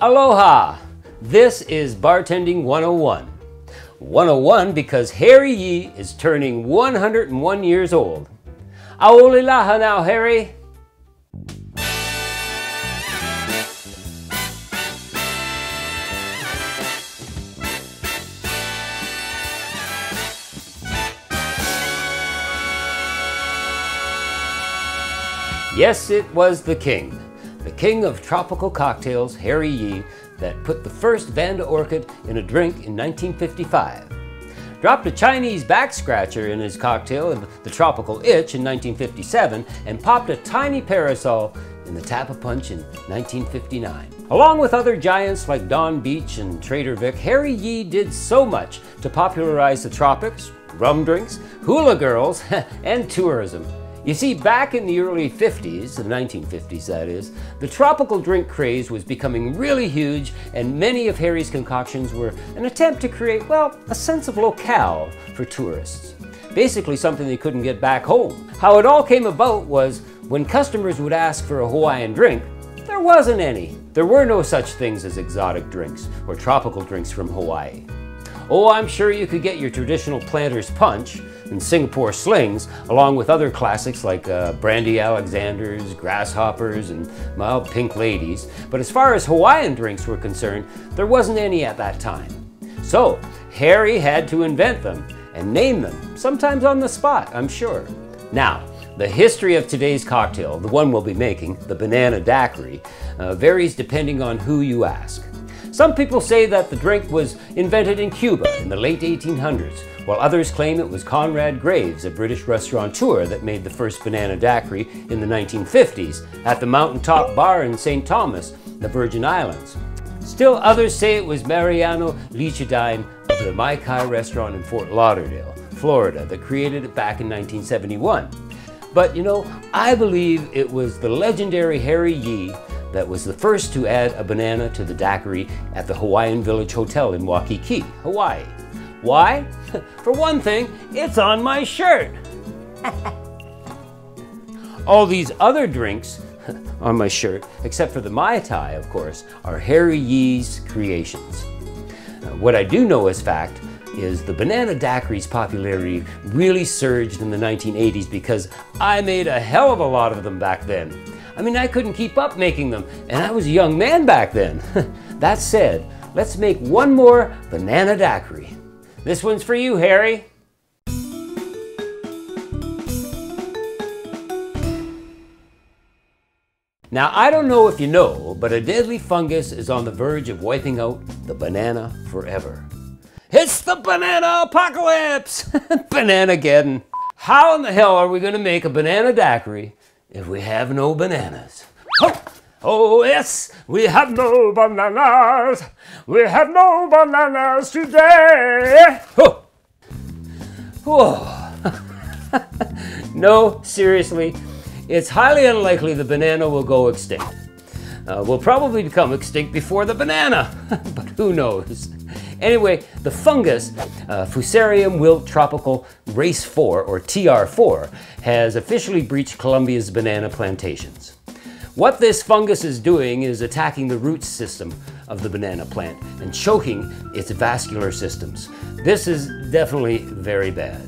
Aloha! This is Bartending 101. 101 because Harry Yee is turning 101 years old. Aolilaha now, Harry! Yes, it was the king of tropical cocktails, Harry Yee, that put the first Vanda Orchid in a drink in 1955. Dropped a Chinese back scratcher in his cocktail in the Tropical Itch in 1957, and popped a tiny parasol in the Tapa Punch in 1959. Along with other giants like Don Beach and Trader Vic, Harry Yee did so much to popularize the tropics, rum drinks, hula girls, and tourism. You see, back in the early 50s, the 1950s that is, the tropical drink craze was becoming really huge, and many of Harry's concoctions were an attempt to create, well, a sense of locale for tourists. Basically something they couldn't get back home. How it all came about was when customers would ask for a Hawaiian drink, there wasn't any. There were no such things as exotic drinks or tropical drinks from Hawaii. Oh, I'm sure you could get your traditional Planter's Punch and Singapore Slings, along with other classics like Brandy Alexanders, Grasshoppers, and Mild Pink Ladies. But as far as Hawaiian drinks were concerned, there wasn't any at that time. So Harry had to invent them and name them, sometimes on the spot, I'm sure. Now, the history of today's cocktail, the one we'll be making, the Banana Daiquiri, varies depending on who you ask. Some people say that the drink was invented in Cuba in the late 1800s, while others claim it was Conrad Graves, a British restaurateur, that made the first Banana Daiquiri in the 1950s at the Mountaintop Bar in St. Thomas, the Virgin Islands. Still others say it was Mariano Lichidine of the Mai Kai restaurant in Fort Lauderdale, Florida, that created it back in 1971. But you know, I believe it was the legendary Harry Yee that was the first to add a banana to the daiquiri at the Hawaiian Village Hotel in Waikiki, Hawaii. Why? For one thing, it's on my shirt. All these other drinks on my shirt, except for the Mai Tai, of course, are Harry Yee's creations. What I do know as fact is the Banana Daiquiri's popularity really surged in the 1980s because I made a hell of a lot of them back then. I mean, I couldn't keep up making them, and I was a young man back then. That said, let's make one more Banana Daiquiri. This one's for you, Harry. Now, I don't know if you know, but a deadly fungus is on the verge of wiping out the banana forever. It's the banana apocalypse! Bananageddon. How in the hell are we gonna make a banana daiquiri if we have no bananas? Oh, oh yes, we have no bananas. We have no bananas today. Oh. Whoa. No, seriously, it's highly unlikely the banana will go extinct. We'll probably become extinct before the banana, but who knows? Anyway, the fungus, Fusarium wilt tropical race 4, or TR4, has officially breached Colombia's banana plantations. What this fungus is doing is attacking the root system of the banana plant and choking its vascular systems. This is definitely very bad.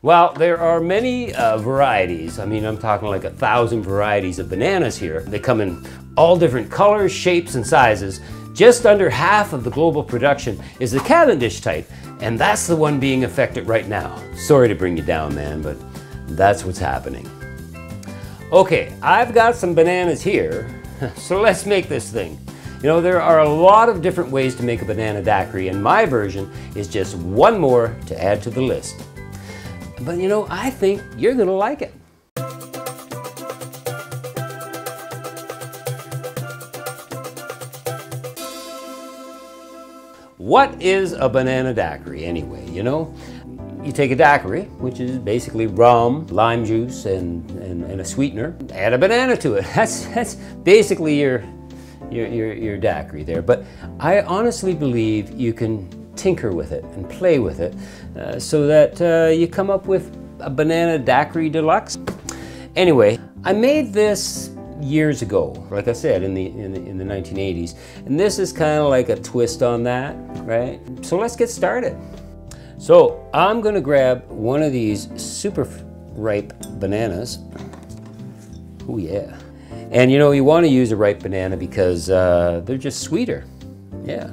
Well, there are many varieties. I mean, I'm talking like 1,000 varieties of bananas here. They come in all different colors, shapes, and sizes. Just under half of the global production is the Cavendish type, and that's the one being affected right now. Sorry to bring you down, man, but that's what's happening. Okay, I've got some bananas here, so let's make this thing. You know, there are a lot of different ways to make a banana daiquiri, and my version is just one more to add to the list. But you know, I think you're gonna like it. What is a banana daiquiri anyway, you know? You take a daiquiri, which is basically rum, lime juice, and a sweetener. Add a banana to it. That's basically your daiquiri there. But I honestly believe you can tinker with it and play with it so that you come up with a banana daiquiri deluxe. Anyway, I made this years ago, like I said, in the 1980s, and this is kind of like a twist on that, right? So let's get started. So I'm gonna grab one of these super ripe bananas. Oh yeah. And you know, you want to use a ripe banana because they're just sweeter. Yeah.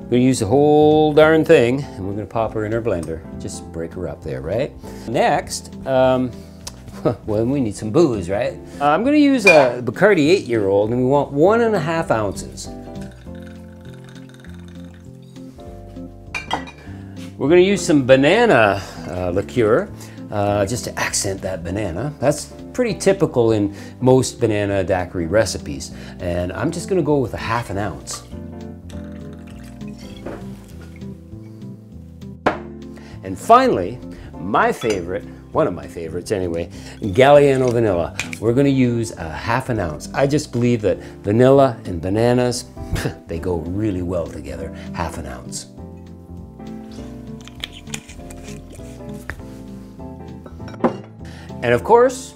We're gonna use the whole darn thing, and we're gonna pop her in our blender. Just break her up there, right? Next, well, we need some booze, right? I'm gonna use a BACARDI 8-year-old, and we want 1.5 ounces. We're gonna use some banana liqueur, just to accent that banana. That's pretty typical in most banana daiquiri recipes. And I'm just gonna go with 1/2 ounce. And finally, my favorite, one of my favorites anyway, Galliano vanilla. We're gonna use 1/2 ounce. I just believe that vanilla and bananas, they go really well together. 1/2 ounce. And of course,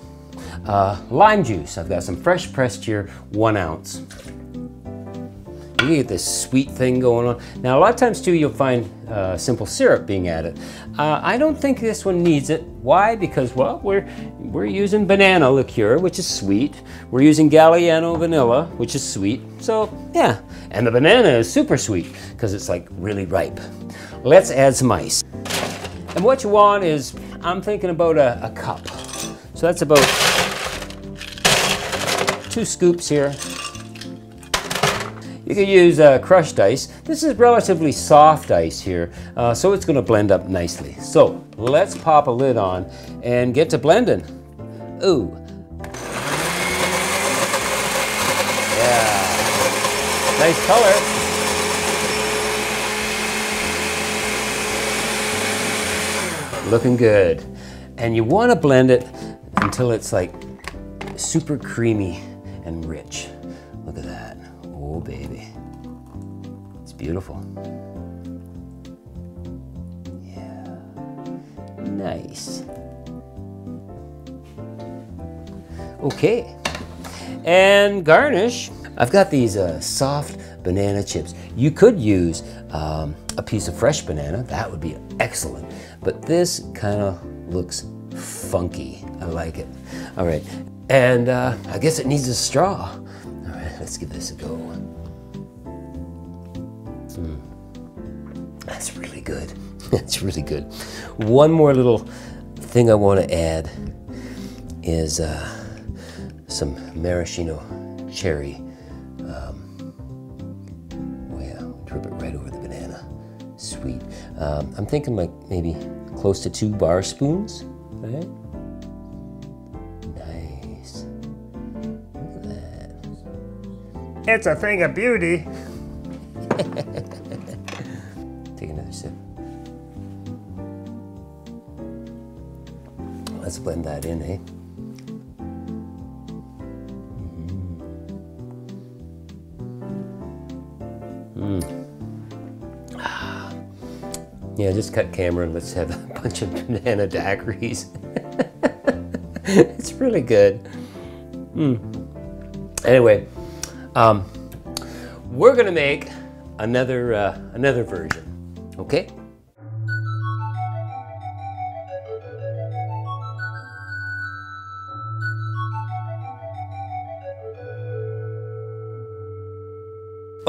lime juice. I've got some fresh pressed here, 1 ounce. You get this sweet thing going on. Now, a lot of times too, you'll find simple syrup being added. I don't think this one needs it. Why? Because, well, we're using banana liqueur, which is sweet. We're using Galliano vanilla, which is sweet. So, yeah. And the banana is super sweet because it's like really ripe. Let's add some ice. And what you want is, I'm thinking about a cup. So that's about 2 scoops here. You can use crushed ice. This is relatively soft ice here, so it's gonna blend up nicely. So let's pop a lid on and get to blending. Ooh. Yeah. Nice color. Looking good. And you wanna blend it until it's like super creamy and rich. Look at that. Oh baby. It's beautiful. Yeah. Nice. Okay. And garnish. I've got these soft banana chips. You could use a piece of fresh banana. That would be excellent. But this kind of looks funky. I like it. All right, and I guess it needs a straw. All right, let's give this a go. That's really good. That's really good. One more little thing I want to add is some maraschino cherry. Oh yeah, drip it right over the banana. Sweet. I'm thinking like maybe close to 2 bar spoons, right? Nice. Look at that. It's a thing of beauty. Take another sip. Let's blend that in, eh? Yeah, just cut camera and let's have a bunch of banana daiquiris. It's really good. Anyway, we're gonna make another version, okay?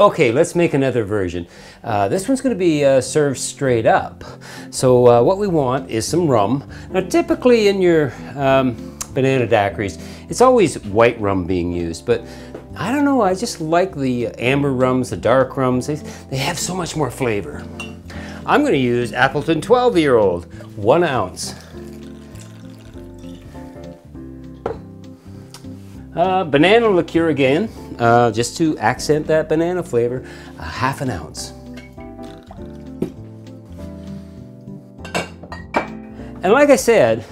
Okay, let's make another version. This one's going to be served straight up. So what we want is some rum. Now typically in your banana daiquiris, it's always white rum being used, but I don't know, I just like the amber rums, the dark rums. They have so much more flavor. I'm going to use Appleton 12-year-old, 1 ounce. Banana liqueur again, just to accent that banana flavor, 1/2 ounce. And like I said,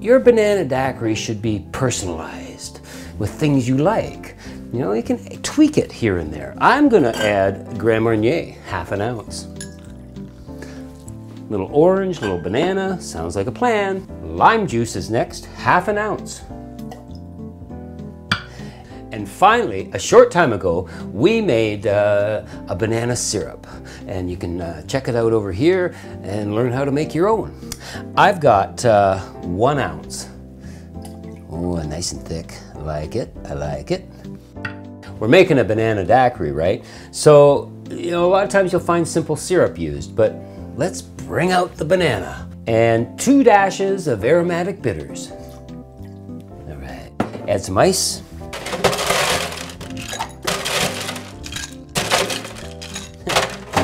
your banana daiquiri should be personalized with things you like. You know, you can tweak it here and there. I'm gonna add Grand Marnier, 1/2 ounce. Little orange, little banana, sounds like a plan. Lime juice is next, 1/2 ounce. And finally, a short time ago, we made a banana syrup. And you can check it out over here and learn how to make your own. I've got 1 ounce. Oh, nice and thick. I like it, I like it. We're making a banana daiquiri, right? So, you know, a lot of times you'll find simple syrup used, but let's bring out the banana. And 2 dashes of aromatic bitters. All right, add some ice.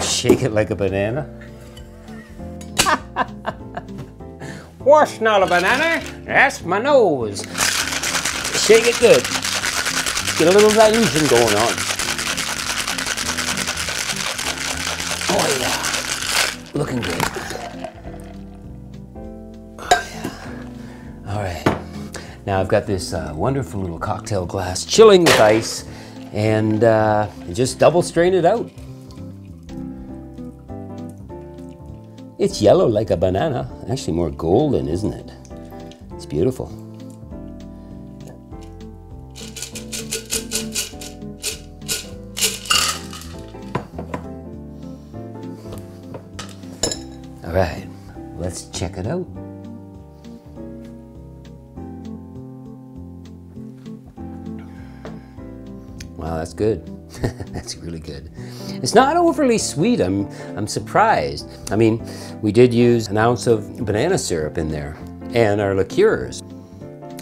Shake it like a banana. What's not a banana? That's my nose. Shake it good. Get a little dilution going on. Oh yeah, looking good. Oh yeah. All right. Now I've got this wonderful little cocktail glass chilling with ice, and just double strain it out. It's yellow like a banana, actually more golden, isn't it? It's beautiful. All right, let's check it out. Wow, that's good. That's really good. It's not overly sweet. I'm surprised. I mean, we did use 1 ounce of banana syrup in there and our liqueurs.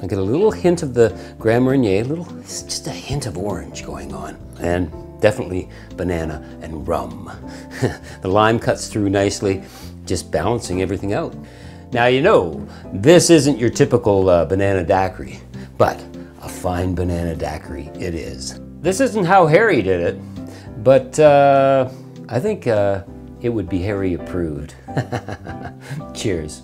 I get a little hint of the Grand Marnier, just a hint of orange going on, and definitely banana and rum. The lime cuts through nicely, just balancing everything out. Now you know, this isn't your typical banana daiquiri, but a fine banana daiquiri it is. This isn't how Harry did it, but I think it would be Harry approved. Cheers.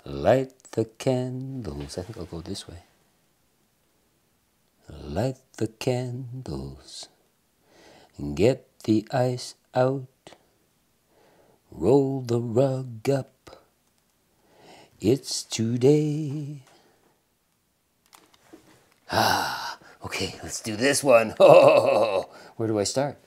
Light the candles. I think I'll go this way. Light the candles. Get the ice out. Roll the rug up. It's today. Ah, okay, let's do this one. Oh, where do I start?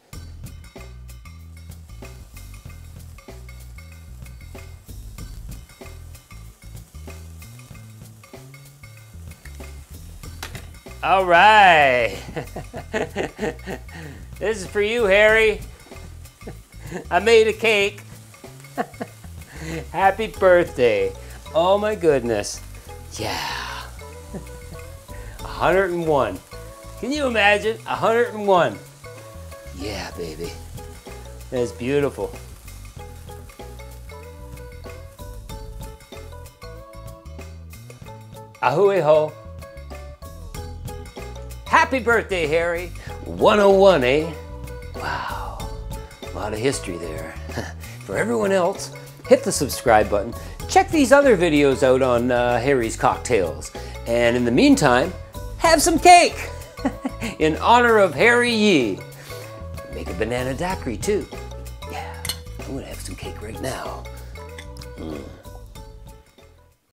All right. This is for you, Harry. I made a cake. Happy birthday. Oh my goodness. Yeah. 101. Can you imagine? 101. Yeah, baby. That's beautiful. Ahui ho. Happy birthday, Harry. 101, eh? Wow, a lot of history there. For everyone else, hit the subscribe button. Check these other videos out on Harry's Cocktails. And in the meantime, have some cake in honor of Harry Yee. Make a banana daiquiri too. Yeah, I'm gonna have some cake right now.